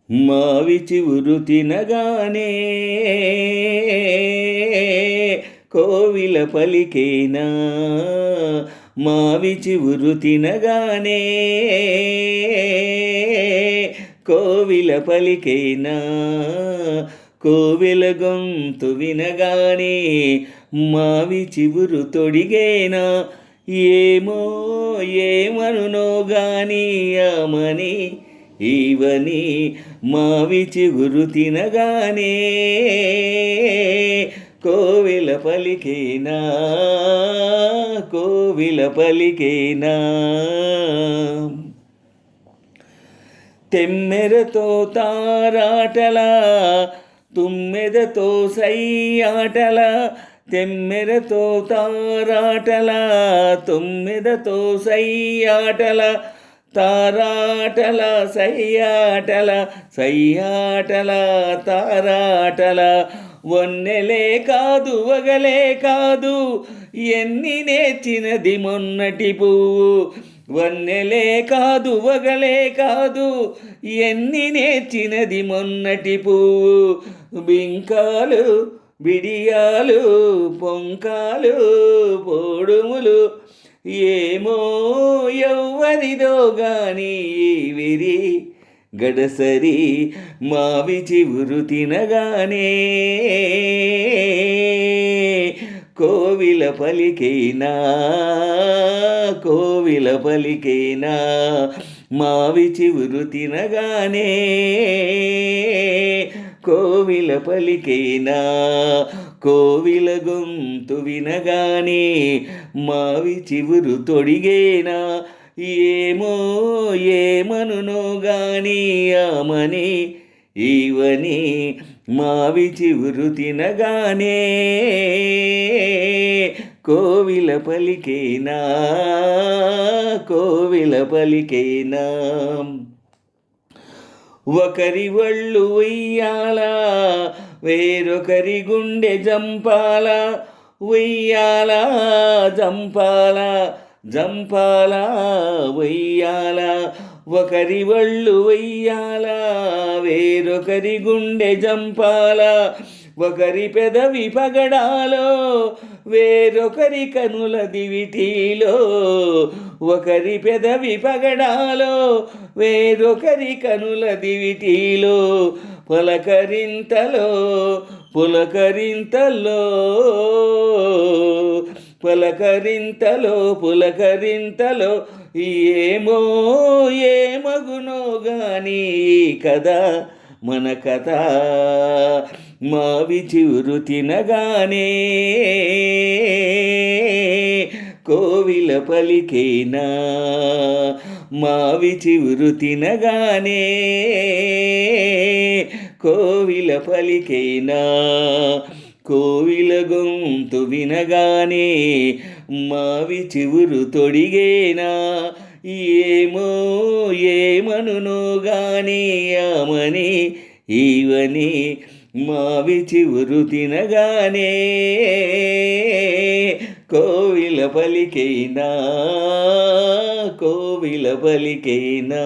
మావి చివురు తినగానే కోవిల పలికేనా, మావి చివురు తినగానే కోవిల పలికేనా, కోవిల గొంతు వినగానే మావి చివురు తొడిగేనా, ఏమో ఏమనునో గాని ఆమని ఈవని మావి చిగురు తినగానే కోవిల పలికేనా, కోవిల పలికేనా. తెమ్మెరతో తారాటల తుమ్మెదతో సయ్యాటల, తెమ్మెరతో తారాటల తుమ్మెదతో సయ్యాటల, తారాటల సయ్యాటల సయ్యాటల తారాటల, వన్నెలే కాదు వగలే కాదు ఎన్ని నేర్చినది మొన్నటి పువ్వు, వన్నెలే కాదు వగలే కాదు ఎన్ని నేర్చినది మొన్నటి పువ్వు, బింకాలు బిడియాలు పొంకాలు పోడుములు ఏమో ఎవ్వరిదో గాని విరి గడసరి మావి చివురు తినగానే కోవిల పలికేనా, కోవిల పలికేనా, మావి చివురు తినగానే కోవిల పలికేనా, కోవిల గొంతు వినగానే మావి చివురు తొడిగేనా, ఏమో ఏమనునో గాని ఆమని ఈవని మావి చివురు తినగానే కోవిల పలికేనా, కోవిల పలికేనా. ఒకరి ఒళ్ళు ఉయ్యాల వేరొకరి గుండె జంపాల, ఉయ్యాల జంపాల జంపాల ఉయ్యాల, ఒకరి ఒళ్ళు ఉయ్యాల వేరొకరి గుండె జంపాల, ఒకరి పెదవి పగడాలో వేరొకరి కనుల దివిటీలో, ఒకరి పెదవి పగడాలో వేరొకరి కనుల దివిటీలో, పలకరింతలో పులకరింతలో పలకరింతలో పులకరింతలో ఏమో ఏమగునో గాని కదా మన కథ, మావి చివురు తినగానే కోవిల పలికేనా, మావి చివురు తినగానే కోవిల పలికేనా, కోవిల గొంతు వినగానే మావి చివురు తొడిగేనా, ఏమో ఏమనునో గాని ఆమని ఈవని మావి చివురు తినగానే కోవిల పలికేనా, కోవిల పలికేనా.